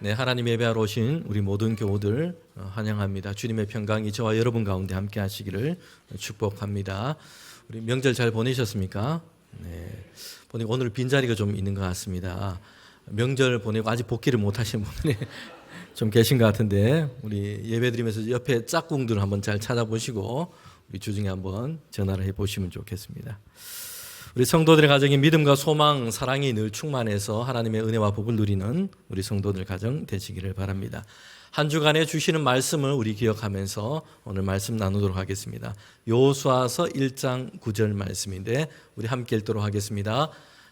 네, 하나님 예배하러 오신 우리 모든 교우들 환영합니다. 주님의 평강이 저와 여러분 가운데 함께 하시기를 축복합니다. 우리 명절 잘 보내셨습니까? 네, 보니까 오늘 빈자리가 좀 있는 것 같습니다. 명절 보내고 아직 복귀를 못 하신 분들이 좀 계신 것 같은데 우리 예배드리면서 옆에 짝꿍들 한번 잘 찾아보시고 우리 주중에 한번 전화를 해보시면 좋겠습니다. 우리 성도들의 가정이 믿음과 소망, 사랑이 늘 충만해서 하나님의 은혜와 복을 누리는 우리 성도들 가정 되시기를 바랍니다. 한 주간에 주시는 말씀을 우리 기억하면서 오늘 말씀 나누도록 하겠습니다. 여호수아서 1장 9절 말씀인데 우리 함께 읽도록 하겠습니다.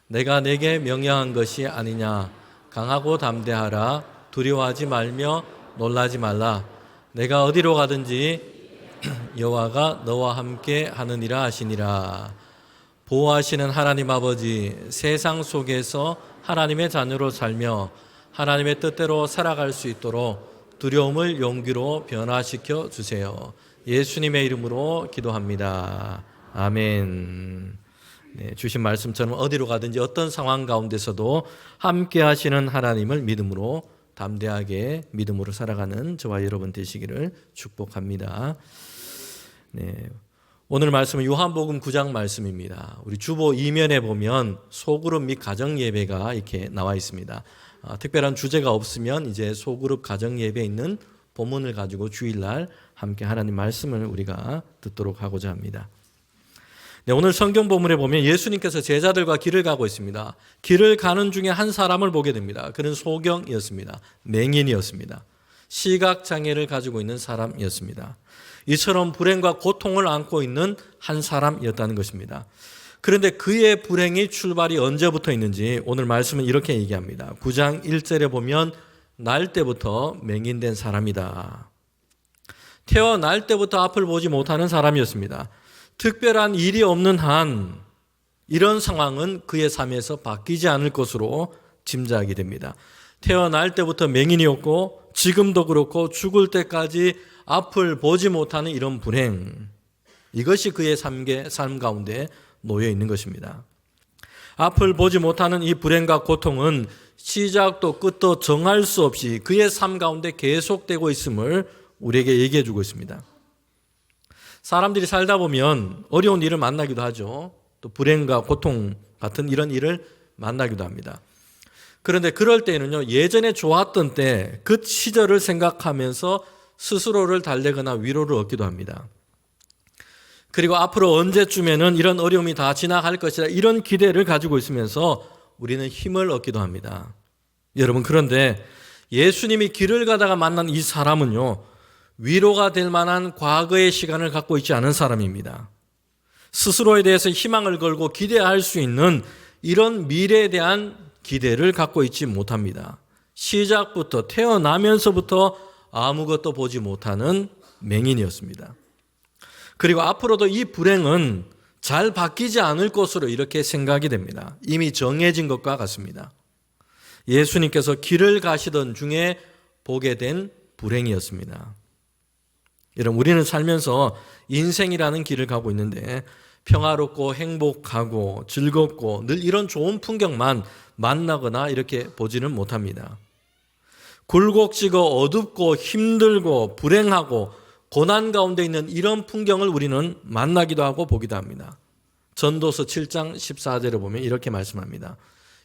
내가 내게 명령한 것이 아니냐. 강하고 담대하라. 두려워하지 말며 놀라지 말라. 내가 어디로 가든지 여호와가 너와 함께 하느니라 하시니라. 보호하시는 하나님 아버지, 세상 속에서 하나님의 자녀로 살며 하나님의 뜻대로 살아갈 수 있도록 두려움을 용기로 변화시켜 주세요. 예수님의 이름으로 기도합니다. 아멘. 네, 주신 말씀처럼 어디로 가든지 어떤 상황 가운데서도 함께 하시는 하나님을 믿음으로 담대하게 믿음으로 살아가는 저와 여러분 되시기를 축복합니다. 네. 오늘 말씀은 요한복음 9장 말씀입니다. 우리 주보 2면에 보면 소그룹 및 가정 예배가 이렇게 나와 있습니다. 특별한 주제가 없으면 이제 소그룹 가정 예배에 있는 본문을 가지고 주일날 함께 하나님 말씀을 우리가 듣도록 하고자 합니다. 네, 오늘 성경 본문에 보면 예수님께서 제자들과 길을 가고 있습니다. 길을 가는 중에 한 사람을 보게 됩니다. 그는 소경이었습니다. 맹인이었습니다. 시각장애를 가지고 있는 사람이었습니다. 이처럼 불행과 고통을 안고 있는 한 사람이었다는 것입니다. 그런데 그의 불행이 출발이 언제부터 있는지 오늘 말씀은 이렇게 얘기합니다. 9장 1절에 보면 날 때부터 맹인된 사람이다. 태어날 때부터 앞을 보지 못하는 사람이었습니다. 특별한 일이 없는 한 이런 상황은 그의 삶에서 바뀌지 않을 것으로 짐작이 됩니다. 태어날 때부터 맹인이었고 지금도 그렇고 죽을 때까지 앞을 보지 못하는 이런 불행, 이것이 그의 삶 가운데 놓여 있는 것입니다. 앞을 보지 못하는 이 불행과 고통은 시작도 끝도 정할 수 없이 그의 삶 가운데 계속되고 있음을 우리에게 얘기해 주고 있습니다. 사람들이 살다 보면 어려운 일을 만나기도 하죠. 또 불행과 고통 같은 이런 일을 만나기도 합니다. 그런데 그럴 때는요, 예전에 좋았던 때 그 시절을 생각하면서 스스로를 달래거나 위로를 얻기도 합니다. 그리고 앞으로 언제쯤에는 이런 어려움이 다 지나갈 것이다, 이런 기대를 가지고 있으면서 우리는 힘을 얻기도 합니다. 여러분, 그런데 예수님이 길을 가다가 만난 이 사람은요, 위로가 될 만한 과거의 시간을 갖고 있지 않은 사람입니다. 스스로에 대해서 희망을 걸고 기대할 수 있는 이런 미래에 대한 기대를 갖고 있지 못합니다. 시작부터 태어나면서부터 아무것도 보지 못하는 맹인이었습니다. 그리고 앞으로도 이 불행은 잘 바뀌지 않을 것으로 이렇게 생각이 됩니다. 이미 정해진 것과 같습니다. 예수님께서 길을 가시던 중에 보게 된 불행이었습니다. 여러분, 우리는 살면서 인생이라는 길을 가고 있는데 평화롭고 행복하고 즐겁고 늘 이런 좋은 풍경만 만나거나 이렇게 보지는 못합니다. 굴곡지고 어둡고 힘들고 불행하고 고난 가운데 있는 이런 풍경을 우리는 만나기도 하고 보기도 합니다. 전도서 7장 14절에 보면 이렇게 말씀합니다.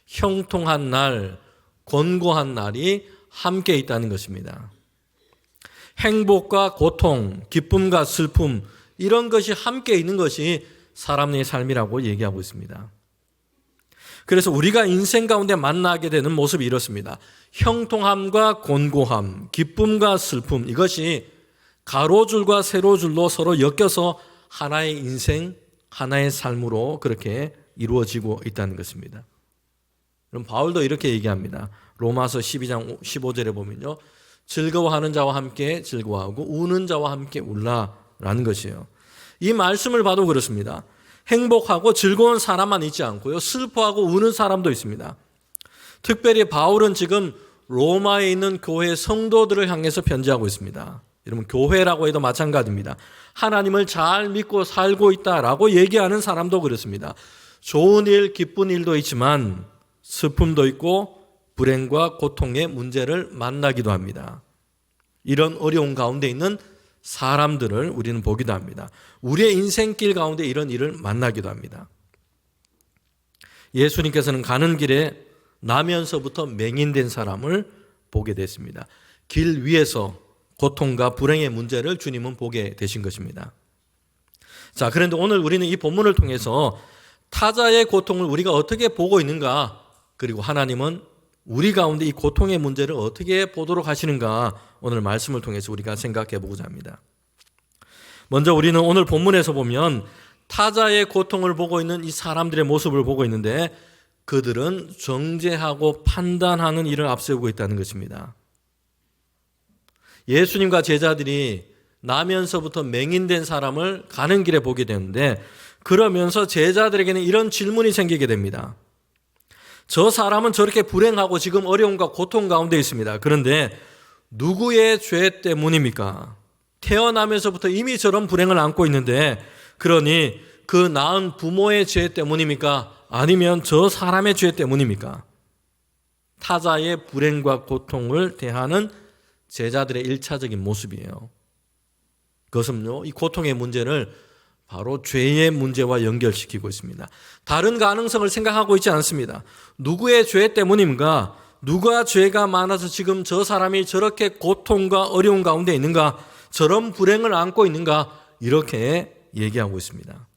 형통한 날, 곤고한 날이 함께 있다는 것입니다. 행복과 고통, 기쁨과 슬픔, 이런 것이 함께 있는 것이 사람의 삶이라고 얘기하고 있습니다. 그래서 우리가 인생 가운데 만나게 되는 모습이 이렇습니다. 형통함과 곤고함, 기쁨과 슬픔, 이것이 가로줄과 세로줄로 서로 엮여서 하나의 인생, 하나의 삶으로 그렇게 이루어지고 있다는 것입니다. 그럼 바울도 이렇게 얘기합니다. 로마서 12장 15절에 보면요, 즐거워하는 자와 함께 즐거워하고 우는 자와 함께 울라라는 것이에요. 이 말씀을 봐도 그렇습니다. 행복하고 즐거운 사람만 있지 않고요, 슬퍼하고 우는 사람도 있습니다. 특별히 바울은 지금 로마에 있는 교회 성도들을 향해서 편지하고 있습니다. 여러분, 교회라고 해도 마찬가지입니다. 하나님을 잘 믿고 살고 있다라고 얘기하는 사람도 그렇습니다. 좋은 일, 기쁜 일도 있지만 슬픔도 있고 불행과 고통의 문제를 만나기도 합니다. 이런 어려운 가운데 있는 사람들을 우리는 보기도 합니다. 우리의 인생길 가운데 이런 일을 만나기도 합니다. 예수님께서는 가는 길에 나면서부터 맹인된 사람을 보게 됐습니다. 길 위에서 고통과 불행의 문제를 주님은 보게 되신 것입니다. 자, 그런데 오늘 우리는 이 본문을 통해서 타자의 고통을 우리가 어떻게 보고 있는가, 그리고 하나님은 우리 가운데 이 고통의 문제를 어떻게 보도록 하시는가, 오늘 말씀을 통해서 우리가 생각해 보고자 합니다. 먼저 우리는 오늘 본문에서 보면 타자의 고통을 보고 있는 이 사람들의 모습을 보고 있는데, 그들은 정죄하고 판단하는 일을 앞세우고 있다는 것입니다. 예수님과 제자들이 나면서부터 맹인된 사람을 가는 길에 보게 되는데, 그러면서 제자들에게는 이런 질문이 생기게 됩니다. 저 사람은 저렇게 불행하고 지금 어려움과 고통 가운데 있습니다. 그런데 누구의 죄 때문입니까? 태어나면서부터 이미 저런 불행을 안고 있는데, 그러니 그 낳은 부모의 죄 때문입니까? 아니면 저 사람의 죄 때문입니까? 타자의 불행과 고통을 대하는 제자들의 1차적인 모습이에요. 그것은요, 이 고통의 문제를 바로 죄의 문제와 연결시키고 있습니다. 다른 가능성을 생각하고 있지 않습니다. 누구의 죄 때문인가? 누가 죄가 많아서 지금 저 사람이 저렇게 고통과 어려운 가운데 있는가? 저런 불행을 안고 있는가? 이렇게 얘기하고 있습니다.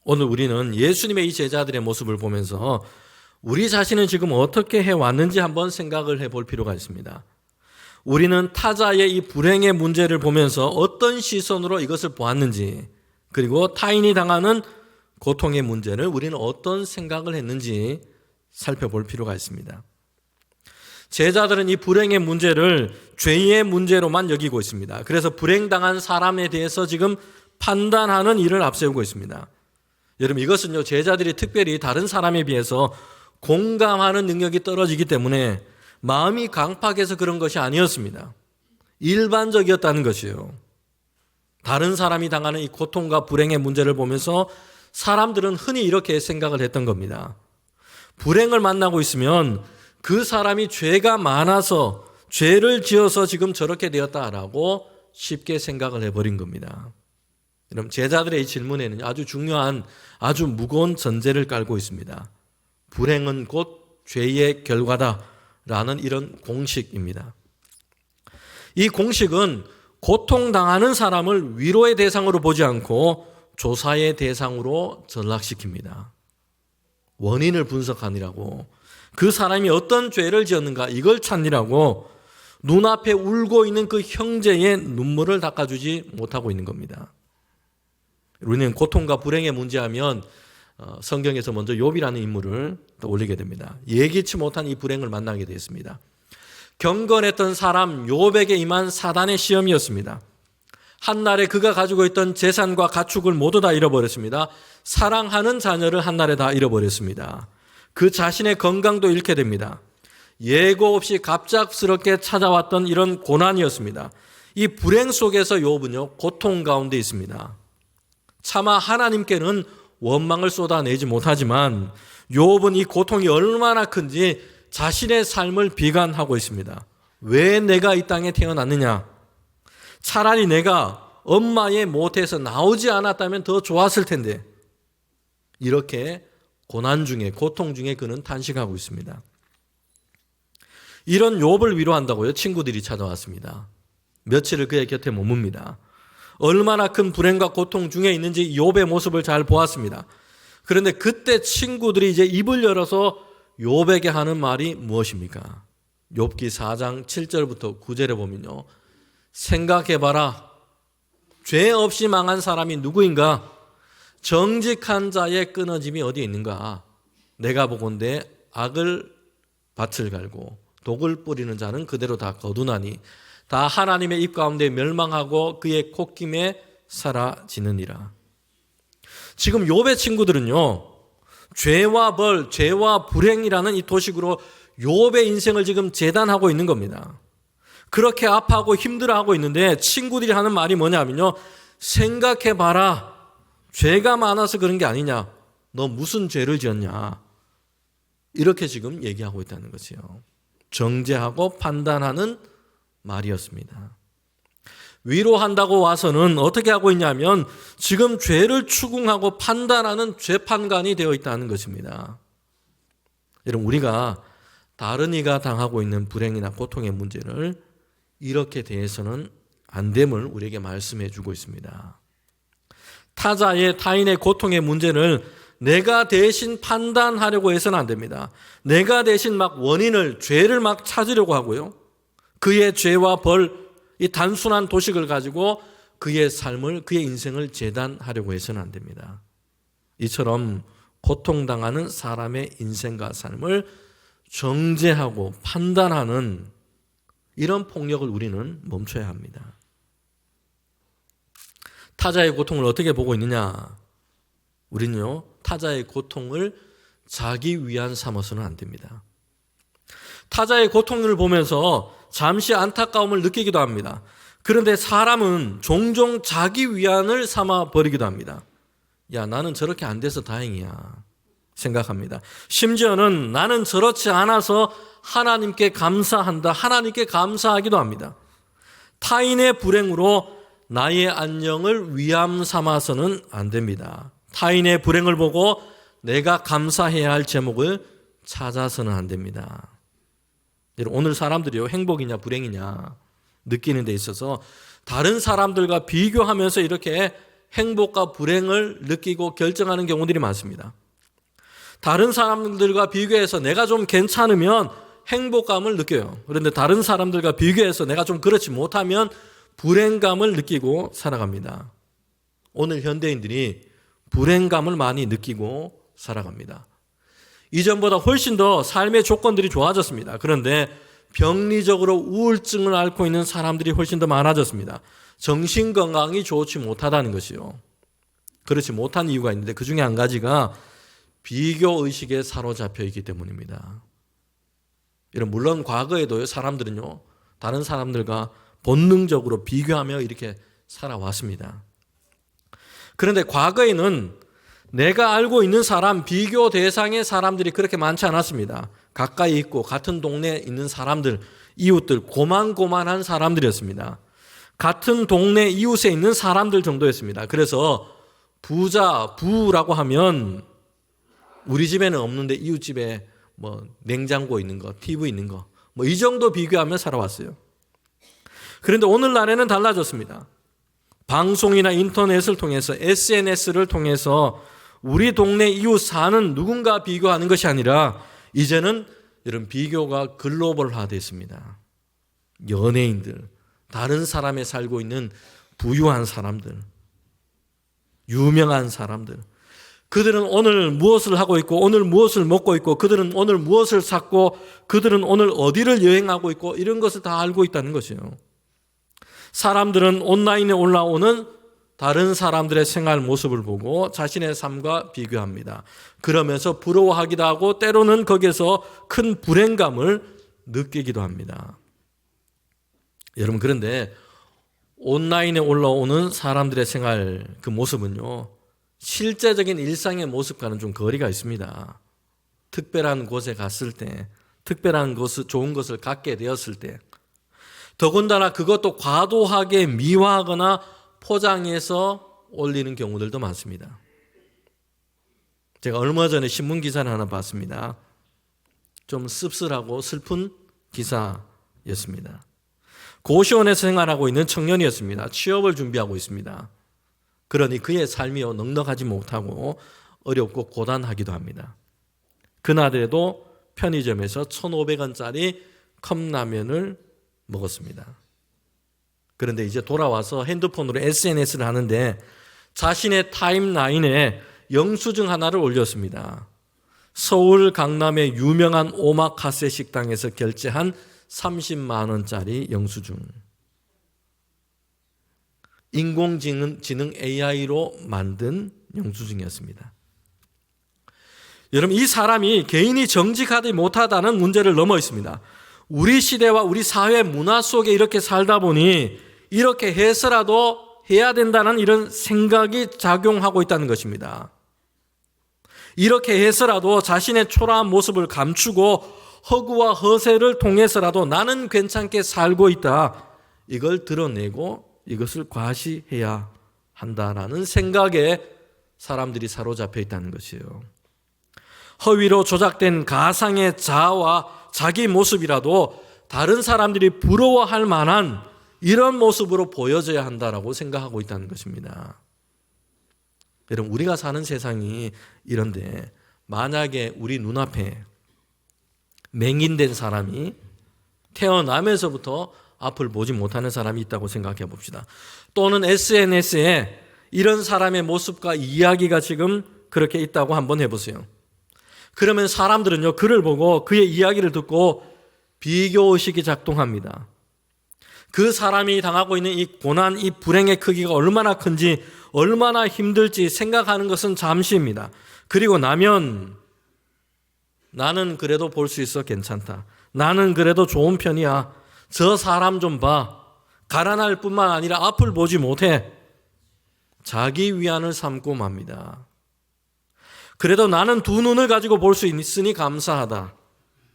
오늘 우리는 예수님의 이 제자들의 모습을 보면서 우리 자신은 지금 어떻게 해왔는지 한번 생각을 해볼 필요가 있습니다. 우리는 타자의 이 불행의 문제를 보면서 어떤 시선으로 이것을 보았는지, 그리고 타인이 당하는 고통의 문제를 우리는 어떤 생각을 했는지 살펴볼 필요가 있습니다. 제자들은 이 불행의 문제를 죄의 문제로만 여기고 있습니다. 그래서 불행당한 사람에 대해서 지금 판단하는 일을 앞세우고 있습니다. 여러분, 이것은요, 제자들이 특별히 다른 사람에 비해서 공감하는 능력이 떨어지기 때문에 마음이 강팍해서 그런 것이 아니었습니다. 일반적이었다는 것이에요. 다른 사람이 당하는 이 고통과 불행의 문제를 보면서 사람들은 흔히 이렇게 생각을 했던 겁니다. 불행을 만나고 있으면 그 사람이 죄가 많아서 죄를 지어서 지금 저렇게 되었다라고 쉽게 생각을 해버린 겁니다. 여러분, 제자들의 이 질문에는 아주 중요한, 아주 무거운 전제를 깔고 있습니다. 불행은 곧 죄의 결과다라는 이런 공식입니다. 이 공식은 고통당하는 사람을 위로의 대상으로 보지 않고 조사의 대상으로 전락시킵니다. 원인을 분석하느라고, 그 사람이 어떤 죄를 지었는가 이걸 찾느라고 눈앞에 울고 있는 그 형제의 눈물을 닦아주지 못하고 있는 겁니다. 우리는 고통과 불행의 문제하면 성경에서 먼저 욥이라는 인물을 떠올리게 됩니다. 예기치 못한 이 불행을 만나게 되었습니다. 경건했던 사람 욥에게 임한 사단의 시험이었습니다. 한날에 그가 가지고 있던 재산과 가축을 모두 다 잃어버렸습니다. 사랑하는 자녀를 한날에 다 잃어버렸습니다. 그 자신의 건강도 잃게 됩니다. 예고 없이 갑작스럽게 찾아왔던 이런 고난이었습니다. 이 불행 속에서 욥은요, 고통 가운데 있습니다. 차마 하나님께는 원망을 쏟아내지 못하지만 욥은 이 고통이 얼마나 큰지 자신의 삶을 비관하고 있습니다. 왜 내가 이 땅에 태어났느냐? 차라리 내가 엄마의 모태에서 나오지 않았다면 더 좋았을 텐데, 이렇게 고난 중에, 고통 중에 그는 탄식하고 있습니다. 이런 욥을 위로한다고요, 친구들이 찾아왔습니다. 며칠을 그의 곁에 머뭅니다. 얼마나 큰 불행과 고통 중에 있는지 욥의 모습을 잘 보았습니다. 그런데 그때 친구들이 이제 입을 열어서 욥에게 하는 말이 무엇입니까? 욥기 4장 7절부터 9절에 보면요, 생각해봐라. 죄 없이 망한 사람이 누구인가? 정직한 자의 끊어짐이 어디에 있는가? 내가 보건대 악을 밭을 갈고 독을 뿌리는 자는 그대로 다 거두나니 다 하나님의 입 가운데 멸망하고 그의 콧김에 사라지느니라. 지금 욥의 친구들은요, 죄와 벌, 죄와 불행이라는 이 도식으로 욥의 인생을 지금 재단하고 있는 겁니다. 그렇게 아파하고 힘들어하고 있는데 친구들이 하는 말이 뭐냐면요, 생각해봐라. 죄가 많아서 그런 게 아니냐. 너 무슨 죄를 지었냐. 이렇게 지금 얘기하고 있다는 것이요. 정죄하고 판단하는 말이었습니다. 위로한다고 와서는 어떻게 하고 있냐면 지금 죄를 추궁하고 판단하는 재판관이 되어 있다는 것입니다. 여러분, 우리가 다른 이가 당하고 있는 불행이나 고통의 문제를 이렇게 대해서는 안 됨을 우리에게 말씀해 주고 있습니다. 타인의 고통의 문제를 내가 대신 판단하려고 해서는 안 됩니다. 내가 대신 죄를 찾으려고 하고요. 그의 죄와 벌, 이 단순한 도식을 가지고 그의 삶을, 그의 인생을 재단하려고 해서는 안 됩니다. 이처럼 고통당하는 사람의 인생과 삶을 정죄하고 판단하는 이런 폭력을 우리는 멈춰야 합니다. 타자의 고통을 어떻게 보고 있느냐? 우리는요, 타자의 고통을 자기 위안 삼아서는 안 됩니다. 타자의 고통을 보면서 잠시 안타까움을 느끼기도 합니다. 그런데 사람은 종종 자기 위안을 삼아 버리기도 합니다. 야, 나는 저렇게 안 돼서 다행이야 생각합니다. 심지어는 나는 저렇지 않아서 하나님께 감사한다, 하나님께 감사하기도 합니다. 타인의 불행으로 나의 안녕을 위암 삼아서는 안 됩니다. 타인의 불행을 보고 내가 감사해야 할 제목을 찾아서는 안 됩니다. 오늘 사람들이요, 행복이냐 불행이냐 느끼는 데 있어서 다른 사람들과 비교하면서 이렇게 행복과 불행을 느끼고 결정하는 경우들이 많습니다. 다른 사람들과 비교해서 내가 좀 괜찮으면 행복감을 느껴요. 그런데 다른 사람들과 비교해서 내가 좀 그렇지 못하면 불행감을 느끼고 살아갑니다. 오늘 현대인들이 불행감을 많이 느끼고 살아갑니다. 이전보다 훨씬 더 삶의 조건들이 좋아졌습니다. 그런데 병리적으로 우울증을 앓고 있는 사람들이 훨씬 더 많아졌습니다. 정신건강이 좋지 못하다는 것이요. 그렇지 못한 이유가 있는데 그 중에 한 가지가 비교의식에 사로잡혀 있기 때문입니다. 물론 과거에도 사람들은요, 다른 사람들과 본능적으로 비교하며 이렇게 살아왔습니다. 그런데 과거에는 내가 알고 있는 사람, 비교 대상의 사람들이 그렇게 많지 않았습니다. 가까이 있고 같은 동네에 있는 사람들, 이웃들, 고만고만한 사람들이었습니다. 같은 동네 이웃에 있는 사람들 정도였습니다. 그래서 부라고 하면 우리 집에는 없는데 이웃집에 냉장고 있는 거, TV 있는 거, 이 정도 비교하며 살아왔어요. 그런데 오늘날에는 달라졌습니다. 방송이나 인터넷을 통해서, SNS를 통해서 우리 동네 이웃 사는 누군가 비교하는 것이 아니라 이제는 이런 비교가 글로벌화됐습니다. 연예인들, 다른 사람에 살고 있는 부유한 사람들, 유명한 사람들, 그들은 오늘 무엇을 하고 있고 오늘 무엇을 먹고 있고 그들은 오늘 무엇을 샀고 그들은 오늘 어디를 여행하고 있고 이런 것을 다 알고 있다는 것이에요. 사람들은 온라인에 올라오는 다른 사람들의 생활 모습을 보고 자신의 삶과 비교합니다. 그러면서 부러워하기도 하고 때로는 거기에서 큰 불행감을 느끼기도 합니다. 여러분, 그런데 온라인에 올라오는 사람들의 생활 그 모습은요, 실제적인 일상의 모습과는 좀 거리가 있습니다. 특별한 곳에 갔을 때, 특별한 좋은 것을 갖게 되었을 때, 더군다나 그것도 과도하게 미화하거나 포장해서 올리는 경우들도 많습니다. 제가 얼마 전에 신문 기사를 하나 봤습니다. 좀 씁쓸하고 슬픈 기사였습니다. 고시원에서 생활하고 있는 청년이었습니다. 취업을 준비하고 있습니다. 그러니 그의 삶이 넉넉하지 못하고 어렵고 고단하기도 합니다. 그날에도 편의점에서 1,500원짜리 컵라면을 먹었습니다. 그런데 이제 돌아와서 핸드폰으로 SNS를 하는데 자신의 타임라인에 영수증 하나를 올렸습니다. 서울 강남의 유명한 오마카세 식당에서 결제한 30만 원짜리 영수증. 인공지능 AI로 만든 영수증이었습니다. 여러분, 이 사람이 개인이 정직하지 못하다는 문제를 넘어 있습니다. 우리 시대와 우리 사회 문화 속에 이렇게 살다 보니 이렇게 해서라도 해야 된다는 이런 생각이 작용하고 있다는 것입니다. 이렇게 해서라도 자신의 초라한 모습을 감추고 허구와 허세를 통해서라도 나는 괜찮게 살고 있다. 이걸 드러내고 이것을 과시해야 한다라는 생각에 사람들이 사로잡혀 있다는 것이에요. 허위로 조작된 가상의 자아와 자기 모습이라도 다른 사람들이 부러워할 만한 이런 모습으로 보여져야 한다라고 생각하고 있다는 것입니다. 여러분, 우리가 사는 세상이 이런데 만약에 우리 눈앞에 맹인된 사람이 태어나면서부터 앞을 보지 못하는 사람이 있다고 생각해 봅시다. 또는 SNS에 이런 사람의 모습과 이야기가 지금 그렇게 있다고 한번 해보세요. 그러면 사람들은요, 그를 보고 그의 이야기를 듣고 비교의식이 작동합니다. 그 사람이 당하고 있는 이 고난, 이 불행의 크기가 얼마나 큰지, 얼마나 힘들지 생각하는 것은 잠시입니다. 그리고 나면 나는 그래도 볼 수 있어 괜찮다. 나는 그래도 좋은 편이야. 저 사람 좀 봐. 가난할 뿐만 아니라 앞을 보지 못해. 자기 위안을 삼고 맙니다. 그래도 나는 두 눈을 가지고 볼 수 있으니 감사하다.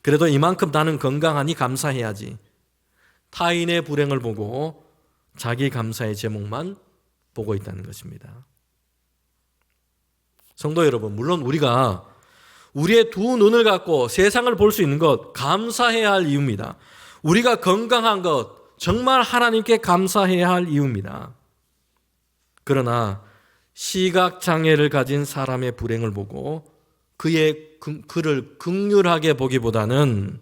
그래도 이만큼 나는 건강하니 감사해야지. 타인의 불행을 보고 자기 감사의 제목만 보고 있다는 것입니다. 성도 여러분, 물론 우리가 우리의 두 눈을 갖고 세상을 볼 수 있는 것 감사해야 할 이유입니다. 우리가 건강한 것 정말 하나님께 감사해야 할 이유입니다. 그러나 시각장애를 가진 사람의 불행을 보고 그를 긍휼하게 보기보다는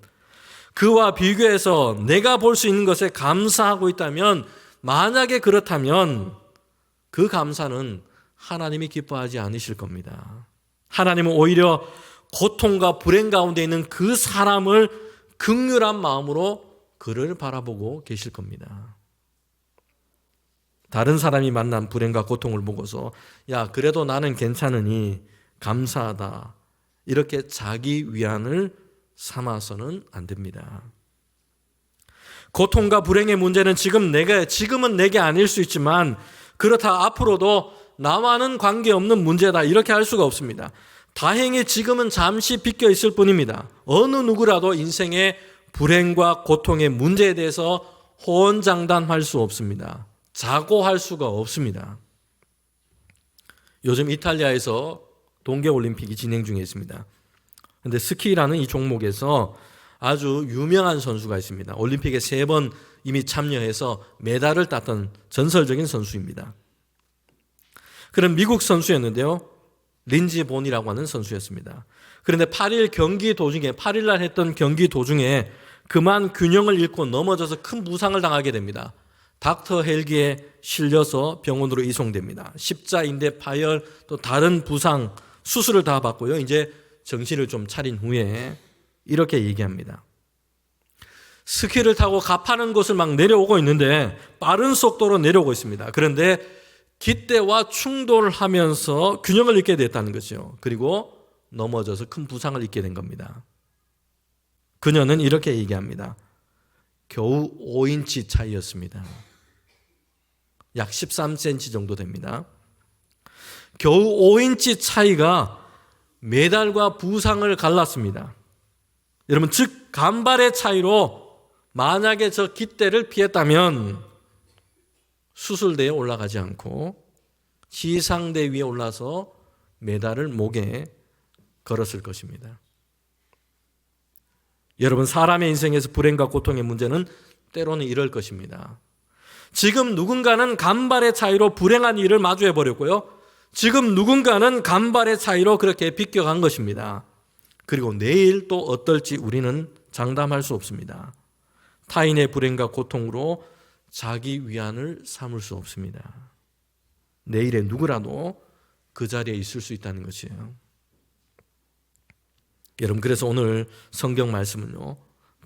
그와 비교해서 내가 볼 수 있는 것에 감사하고 있다면, 만약에 그렇다면 그 감사는 하나님이 기뻐하지 않으실 겁니다. 하나님은 오히려 고통과 불행 가운데 있는 그 사람을 긍휼한 마음으로 그를 바라보고 계실 겁니다. 다른 사람이 만난 불행과 고통을 보고서 야, 그래도 나는 괜찮으니 감사하다, 이렇게 자기 위안을 삼아서는 안 됩니다. 고통과 불행의 문제는 지금은 내게 아닐 수 있지만 그렇다 앞으로도 나와는 관계없는 문제다, 이렇게 할 수가 없습니다. 다행히 지금은 잠시 비껴 있을 뿐입니다. 어느 누구라도 인생의 불행과 고통의 문제에 대해서 호언장담할 수 없습니다. 자고할 수가 없습니다. 요즘 이탈리아에서 동계올림픽이 진행 중에 있습니다. 그런데 스키라는 이 종목에서 아주 유명한 선수가 있습니다. 올림픽에 3번 이미 참여해서 메달을 땄던 전설적인 선수입니다. 그런 미국 선수였는데요, 린지 본이라고 하는 선수였습니다. 그런데 8일 날 했던 경기 도중에 그만 균형을 잃고 넘어져서 큰 부상을 당하게 됩니다. 닥터 헬기에 실려서 병원으로 이송됩니다. 십자인대 파열, 또 다른 부상, 수술을 다 받고요, 이제 정신을 좀 차린 후에 이렇게 얘기합니다. 스키를 타고 가파른 곳을 막 내려오고 있는데 빠른 속도로 내려오고 있습니다. 그런데 깃대와 충돌을 하면서 균형을 잃게 됐다는 거죠. 그리고 넘어져서 큰 부상을 입게 된 겁니다. 그녀는 이렇게 얘기합니다. 겨우 5인치 차이였습니다. 약 13cm 정도 됩니다. 겨우 5인치 차이가 메달과 부상을 갈랐습니다. 여러분, 즉 간발의 차이로 만약에 저 깃대를 피했다면 수술대에 올라가지 않고 시상대 위에 올라서 메달을 목에 걸었을 것입니다. 여러분, 사람의 인생에서 불행과 고통의 문제는 때로는 이럴 것입니다. 지금 누군가는 간발의 차이로 불행한 일을 마주해 버렸고요, 지금 누군가는 간발의 차이로 그렇게 비껴간 것입니다. 그리고 내일 또 어떨지 우리는 장담할 수 없습니다. 타인의 불행과 고통으로 자기 위안을 삼을 수 없습니다. 내일에 누구라도 그 자리에 있을 수 있다는 것이에요. 여러분, 그래서 오늘 성경 말씀은요,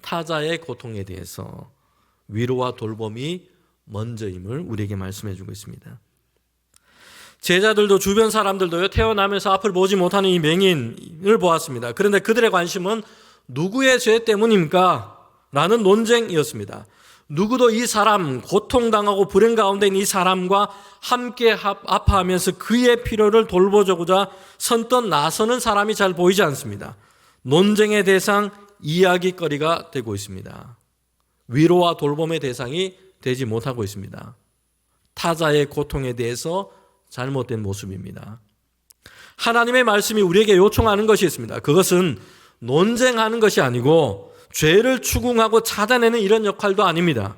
타자의 고통에 대해서 위로와 돌봄이 먼저임을 우리에게 말씀해 주고 있습니다. 제자들도 주변 사람들도요, 태어나면서 앞을 보지 못하는 이 맹인을 보았습니다. 그런데 그들의 관심은 누구의 죄 때문입니까? 라는 논쟁이었습니다. 누구도 이 사람, 고통당하고 불행 가운데 있는 이 사람과 함께 아파하면서 그의 필요를 돌보자고자 선뜻 나서는 사람이 잘 보이지 않습니다. 논쟁의 대상, 이야기거리가 되고 있습니다. 위로와 돌봄의 대상이 되지 못하고 있습니다. 타자의 고통에 대해서 잘못된 모습입니다. 하나님의 말씀이 우리에게 요청하는 것이 있습니다. 그것은 논쟁하는 것이 아니고 죄를 추궁하고 찾아내는 이런 역할도 아닙니다.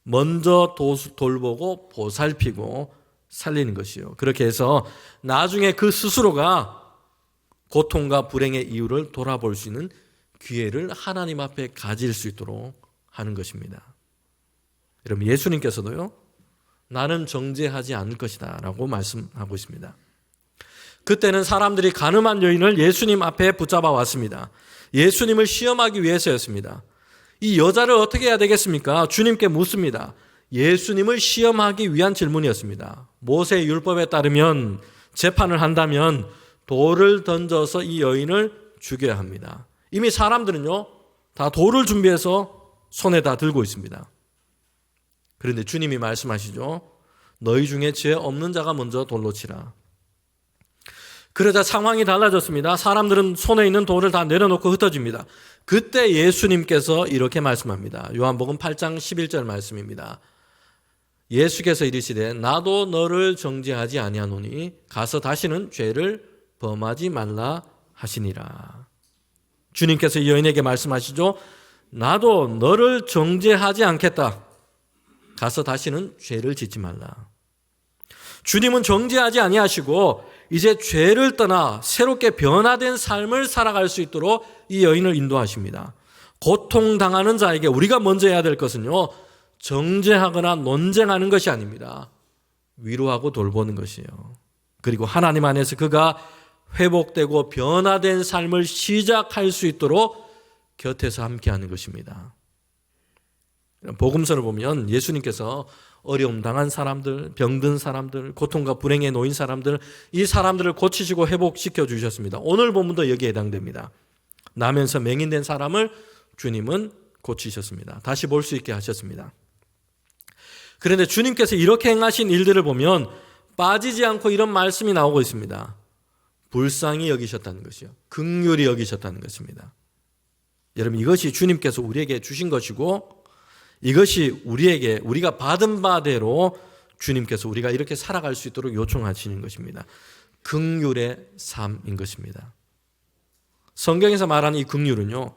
먼저 돌보고 보살피고 살리는 것이요. 그렇게 해서 나중에 그 스스로가 고통과 불행의 이유를 돌아볼 수 있는 기회를 하나님 앞에 가질 수 있도록 하는 것입니다. 여러분, 예수님께서도요, 나는 정죄하지 않을 것이다 라고 말씀하고 있습니다. 그때는 사람들이 가늠한 여인을 예수님 앞에 붙잡아 왔습니다. 예수님을 시험하기 위해서였습니다. 이 여자를 어떻게 해야 되겠습니까? 주님께 묻습니다. 예수님을 시험하기 위한 질문이었습니다. 모세의 율법에 따르면 재판을 한다면 돌을 던져서 이 여인을 죽여야 합니다. 이미 사람들은요, 다 돌을 준비해서 손에 다 들고 있습니다. 그런데 주님이 말씀하시죠. 너희 중에 죄 없는 자가 먼저 돌로 치라. 그러자 상황이 달라졌습니다. 사람들은 손에 있는 돌을 다 내려놓고 흩어집니다. 그때 예수님께서 이렇게 말씀합니다. 요한복음 8장 11절 말씀입니다. 예수께서 이르시되 나도 너를 정죄하지 아니하노니 가서 다시는 죄를 범하지 말라 하시니라. 주님께서 이 여인에게 말씀하시죠. 나도 너를 정죄하지 않겠다. 가서 다시는 죄를 짓지 말라. 주님은 정죄하지 아니하시고 이제 죄를 떠나 새롭게 변화된 삶을 살아갈 수 있도록 이 여인을 인도하십니다. 고통당하는 자에게 우리가 먼저 해야 될 것은요, 정죄하거나 논쟁하는 것이 아닙니다. 위로하고 돌보는 것이에요. 그리고 하나님 안에서 그가 회복되고 변화된 삶을 시작할 수 있도록 곁에서 함께하는 것입니다. 복음서를 보면 예수님께서 어려움 당한 사람들, 병든 사람들, 고통과 불행에 놓인 사람들, 이 사람들을 고치시고 회복시켜 주셨습니다. 오늘 본문도 여기에 해당됩니다. 나면서 맹인된 사람을 주님은 고치셨습니다. 다시 볼 수 있게 하셨습니다. 그런데 주님께서 이렇게 행하신 일들을 보면 빠지지 않고 이런 말씀이 나오고 있습니다. 불쌍히 여기셨다는 것이요. 긍휼히 여기셨다는 것입니다. 여러분, 이것이 주님께서 우리에게 주신 것이고 이것이 우리가 받은 바대로 주님께서 우리가 이렇게 살아갈 수 있도록 요청하시는 것입니다. 긍휼의 삶인 것입니다. 성경에서 말하는 이 긍휼은요,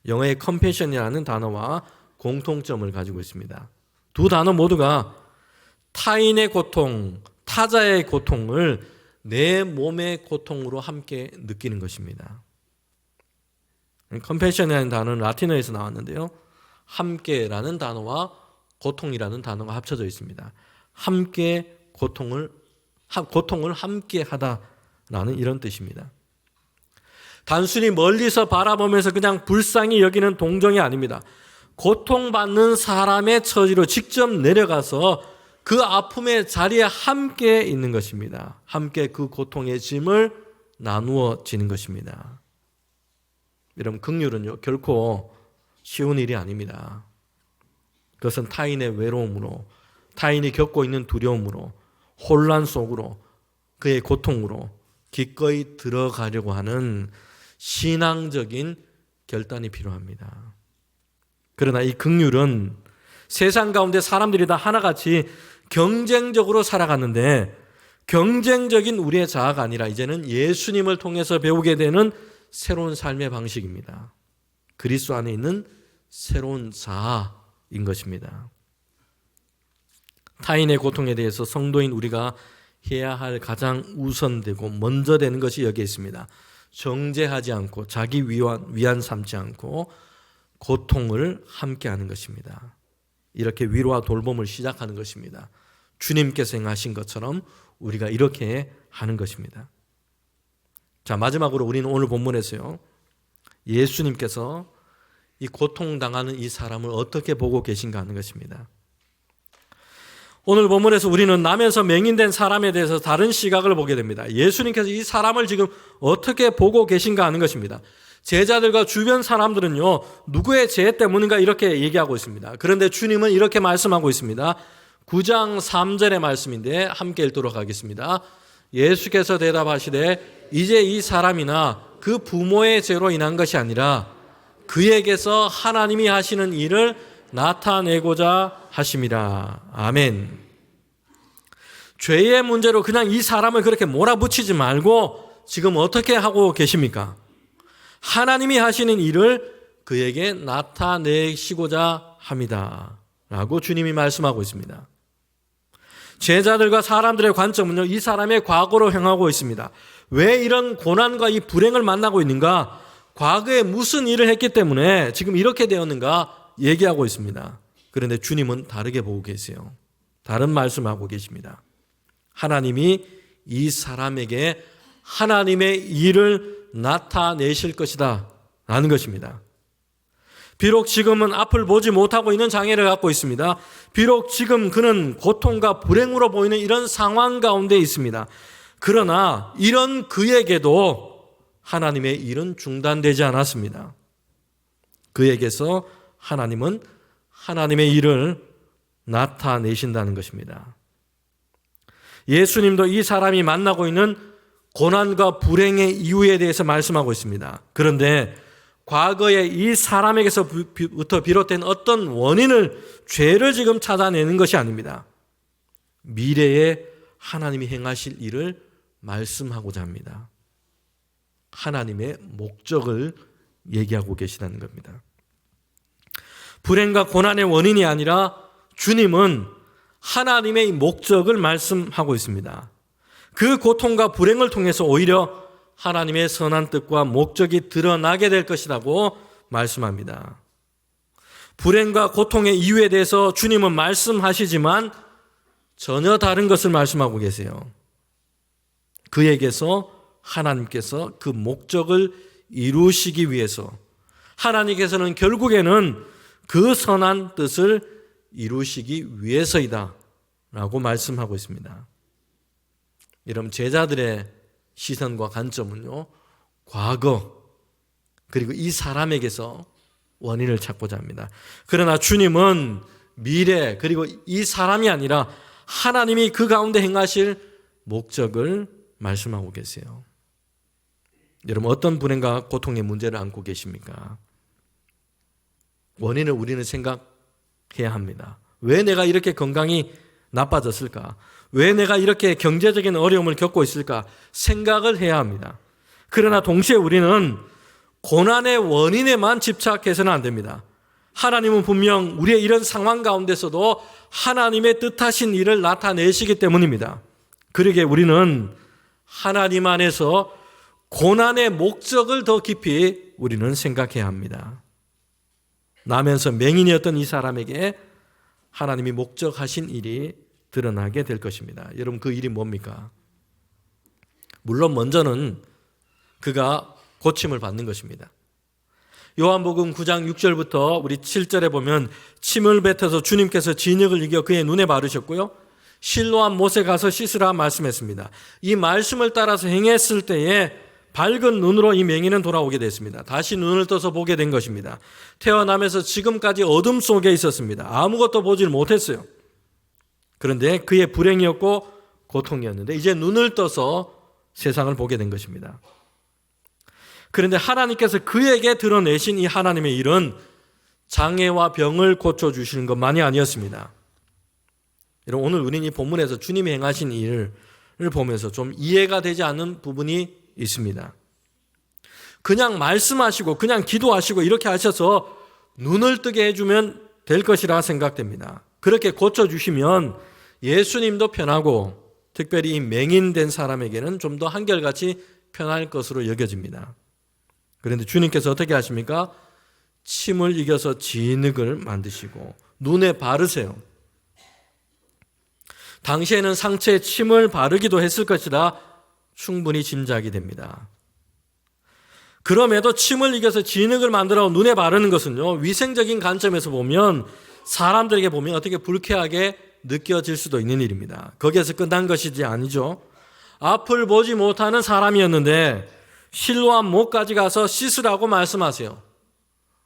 영어의 compassion이라는 단어와 공통점을 가지고 있습니다. 두 단어 모두가 타인의 고통, 타자의 고통을 내 몸의 고통으로 함께 느끼는 것입니다. compassion이라는 단어는 라틴어에서 나왔는데요. 함께라는 단어와 고통이라는 단어가 합쳐져 있습니다. 함께 고통을 함께 하다라는 이런 뜻입니다. 단순히 멀리서 바라보면서 그냥 불쌍히 여기는 동정이 아닙니다. 고통받는 사람의 처지로 직접 내려가서 그 아픔의 자리에 함께 있는 것입니다. 함께 그 고통의 짐을 나누어지는 것입니다. 여러분, 긍휼은요, 결코 쉬운 일이 아닙니다. 그것은 타인의 외로움으로, 타인이 겪고 있는 두려움으로, 혼란 속으로, 그의 고통으로 기꺼이 들어가려고 하는 신앙적인 결단이 필요합니다. 그러나 이 긍휼은 세상 가운데 사람들이 다 하나같이 경쟁적으로 살아가는데 경쟁적인 우리의 자아가 아니라 이제는 예수님을 통해서 배우게 되는 새로운 삶의 방식입니다. 그리스도 안에 있는 새로운 자아인 것입니다. 타인의 고통에 대해서 성도인 우리가 해야 할 가장 우선되고 먼저 되는 것이 여기에 있습니다. 정죄하지 않고 자기 위안 삼지 않고 고통을 함께하는 것입니다. 이렇게 위로와 돌봄을 시작하는 것입니다. 주님께서 행하신 것처럼 우리가 이렇게 하는 것입니다. 자, 마지막으로 우리는 오늘 본문에서요, 예수님께서 이 고통당하는 이 사람을 어떻게 보고 계신가 하는 것입니다. 오늘 본문에서 우리는 나면서 맹인된 사람에 대해서 다른 시각을 보게 됩니다. 예수님께서 이 사람을 지금 어떻게 보고 계신가 하는 것입니다. 제자들과 주변 사람들은요, 누구의 죄 때문인가 이렇게 얘기하고 있습니다. 그런데 주님은 이렇게 말씀하고 있습니다. 9장 3절의 말씀인데 함께 읽도록 하겠습니다. 예수께서 대답하시되 이제 이 사람이나 그 부모의 죄로 인한 것이 아니라 그에게서 하나님이 하시는 일을 나타내고자 하심이라. 아멘. 죄의 문제로 그냥 이 사람을 그렇게 몰아붙이지 말고 지금 어떻게 하고 계십니까? 하나님이 하시는 일을 그에게 나타내시고자 합니다. 라고 주님이 말씀하고 있습니다. 제자들과 사람들의 관점은요, 이 사람의 과거로 향하고 있습니다. 왜 이런 고난과 이 불행을 만나고 있는가? 과거에 무슨 일을 했기 때문에 지금 이렇게 되었는가 얘기하고 있습니다. 그런데 주님은 다르게 보고 계세요. 다른 말씀하고 계십니다. 하나님이 이 사람에게 하나님의 일을 나타내실 것이다 라는 것입니다. 비록 지금은 앞을 보지 못하고 있는 장애를 갖고 있습니다. 비록 지금 그는 고통과 불행으로 보이는 이런 상황 가운데 있습니다. 그러나 이런 그에게도 하나님의 일은 중단되지 않았습니다. 그에게서 하나님은 하나님의 일을 나타내신다는 것입니다. 예수님도 이 사람이 만나고 있는 고난과 불행의 이유에 대해서 말씀하고 있습니다. 그런데 과거에 이 사람에게서부터 비롯된 어떤 원인을, 죄를 지금 찾아내는 것이 아닙니다. 미래에 하나님이 행하실 일을 말씀하고자 합니다. 하나님의 목적을 얘기하고 계시다는 겁니다. 불행과 고난의 원인이 아니라 주님은 하나님의 목적을 말씀하고 있습니다. 그 고통과 불행을 통해서 오히려 하나님의 선한 뜻과 목적이 드러나게 될 것이라고 말씀합니다. 불행과 고통의 이유에 대해서 주님은 말씀하시지만 전혀 다른 것을 말씀하고 계세요. 그에게서 하나님께서 그 목적을 이루시기 위해서 하나님께서는 결국에는 그 선한 뜻을 이루시기 위해서이다 라고 말씀하고 있습니다. 여러분, 제자들의 시선과 관점은요, 과거 그리고 이 사람에게서 원인을 찾고자 합니다. 그러나 주님은 미래 그리고 이 사람이 아니라 하나님이 그 가운데 행하실 목적을 말씀하고 계세요. 여러분, 어떤 불행과 고통의 문제를 안고 계십니까? 원인을 우리는 생각해야 합니다. 왜 내가 이렇게 건강이 나빠졌을까? 왜 내가 이렇게 경제적인 어려움을 겪고 있을까? 생각을 해야 합니다. 그러나 동시에 우리는 고난의 원인에만 집착해서는 안 됩니다. 하나님은 분명 우리의 이런 상황 가운데서도 하나님의 뜻하신 일을 나타내시기 때문입니다. 그러기에 우리는 하나님 안에서 고난의 목적을 더 깊이 우리는 생각해야 합니다. 나면서 맹인이었던 이 사람에게 하나님이 목적하신 일이 드러나게 될 것입니다. 여러분, 그 일이 뭡니까? 물론 먼저는 그가 고침을 받는 것입니다. 요한복음 9장 6절부터 우리 7절에 보면 침을 뱉어서 주님께서 진흙을 이겨 그의 눈에 바르셨고요, 실로암 못에 가서 씻으라 말씀했습니다. 이 말씀을 따라서 행했을 때에 밝은 눈으로 이 맹인은 돌아오게 됐습니다. 다시 눈을 떠서 보게 된 것입니다. 태어나면서 지금까지 어둠 속에 있었습니다. 아무것도 보질 못했어요. 그런데 그의 불행이었고 고통이었는데 이제 눈을 떠서 세상을 보게 된 것입니다. 그런데 하나님께서 그에게 드러내신 이 하나님의 일은 장애와 병을 고쳐주시는 것만이 아니었습니다. 여러분, 오늘 우리는 이 본문에서 주님이 행하신 일을 보면서 좀 이해가 되지 않는 부분이 있습니다. 그냥 말씀하시고 그냥 기도하시고 이렇게 하셔서 눈을 뜨게 해주면 될 것이라 생각됩니다. 그렇게 고쳐주시면 예수님도 편하고 특별히 이 맹인된 사람에게는 좀 더 한결같이 편할 것으로 여겨집니다. 그런데 주님께서 어떻게 하십니까? 침을 이겨서 진흙을 만드시고 눈에 바르세요. 당시에는 상처에 침을 바르기도 했을 것이라 충분히 짐작이 됩니다. 그럼에도 침을 이겨서 진흙을 만들어 눈에 바르는 것은요, 위생적인 관점에서 보면 사람들에게 보면 어떻게 불쾌하게 느껴질 수도 있는 일입니다. 거기에서 끝난 것이지 아니죠. 앞을 보지 못하는 사람이었는데 실로암 목까지 가서 씻으라고 말씀하세요.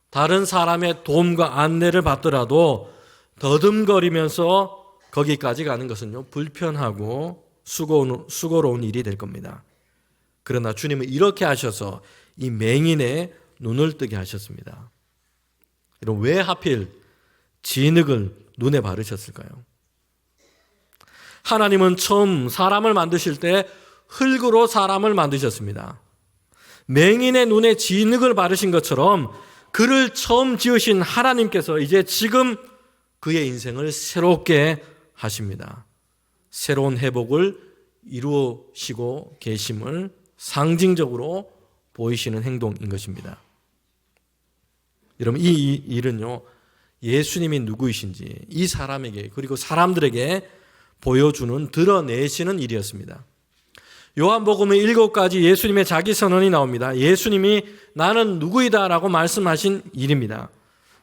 다른 사람의 도움과 안내를 받더라도 더듬거리면서 거기까지 가는 것은요, 불편하고 수고로운 일이 될 겁니다. 그러나 주님은 이렇게 하셔서 이 맹인의 눈을 뜨게 하셨습니다. 여러분, 왜 하필 진흙을 눈에 바르셨을까요? 하나님은 처음 사람을 만드실 때 흙으로 사람을 만드셨습니다. 맹인의 눈에 진흙을 바르신 것처럼 그를 처음 지으신 하나님께서 이제 지금 그의 인생을 새롭게 하십니다. 새로운 회복을 이루시고 계심을 상징적으로 보이시는 행동인 것입니다. 여러분, 이 일은요, 예수님이 누구이신지 이 사람에게, 그리고 사람들에게 보여주는, 드러내시는 일이었습니다. 요한복음의 7가지 예수님의 자기 선언이 나옵니다. 예수님이 나는 누구이다 라고 말씀하신 일입니다.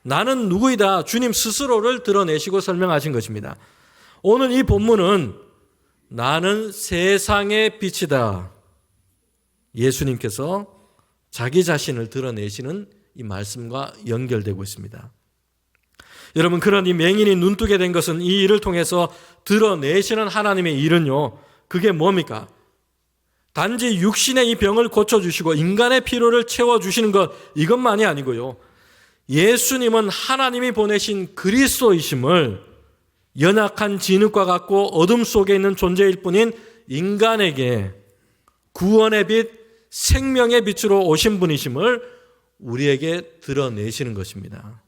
나는 누구이다, 주님 스스로를 드러내시고 설명하신 것입니다. 오늘 이 본문은 나는 세상의 빛이다, 예수님께서 자기 자신을 드러내시는 이 말씀과 연결되고 있습니다. 여러분, 그런 이 맹인이 눈뜨게 된 것은 이 일을 통해서 드러내시는 하나님의 일은요, 그게 뭡니까? 단지 육신의 이 병을 고쳐주시고 인간의 필요를 채워주시는 것, 이것만이 아니고요, 예수님은 하나님이 보내신 그리스도이심을 연약한 진흙과 같고 어둠 속에 있는 존재일 뿐인 인간에게 구원의 빛, 생명의 빛으로 오신 분이심을 우리에게 드러내시는 것입니다.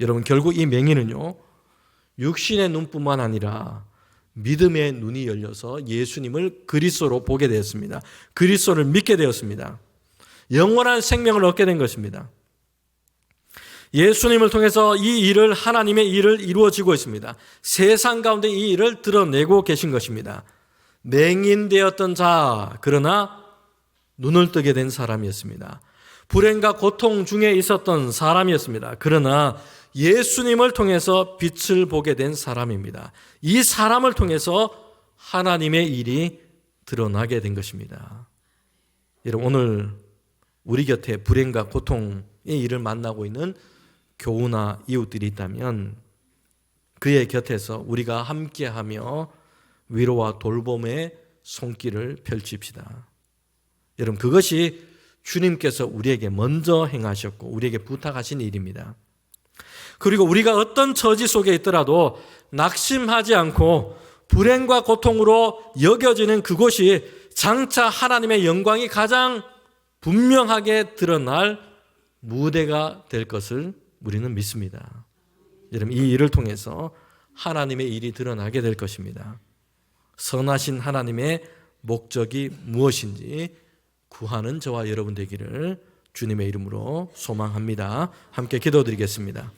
여러분, 결국 이 맹인은요, 육신의 눈뿐만 아니라 믿음의 눈이 열려서 예수님을 그리스도로 보게 되었습니다. 그리스도를 믿게 되었습니다. 영원한 생명을 얻게 된 것입니다. 예수님을 통해서 이 일을, 하나님의 일을 이루어지고 있습니다. 세상 가운데 이 일을 드러내고 계신 것입니다. 맹인되었던 자, 그러나 눈을 뜨게 된 사람이었습니다. 불행과 고통 중에 있었던 사람이었습니다. 그러나 예수님을 통해서 빛을 보게 된 사람입니다. 이 사람을 통해서 하나님의 일이 드러나게 된 것입니다. 여러분, 오늘 우리 곁에 불행과 고통의 일을 만나고 있는 교우나 이웃들이 있다면 그의 곁에서 우리가 함께하며 위로와 돌봄의 손길을 펼칩시다. 여러분, 그것이 주님께서 우리에게 먼저 행하셨고 우리에게 부탁하신 일입니다. 그리고 우리가 어떤 처지 속에 있더라도 낙심하지 않고 불행과 고통으로 여겨지는 그곳이 장차 하나님의 영광이 가장 분명하게 드러날 무대가 될 것을 우리는 믿습니다. 여러분, 이 일을 통해서 하나님의 일이 드러나게 될 것입니다. 선하신 하나님의 목적이 무엇인지 구하는 저와 여러분 되기를 주님의 이름으로 소망합니다. 함께 기도드리겠습니다.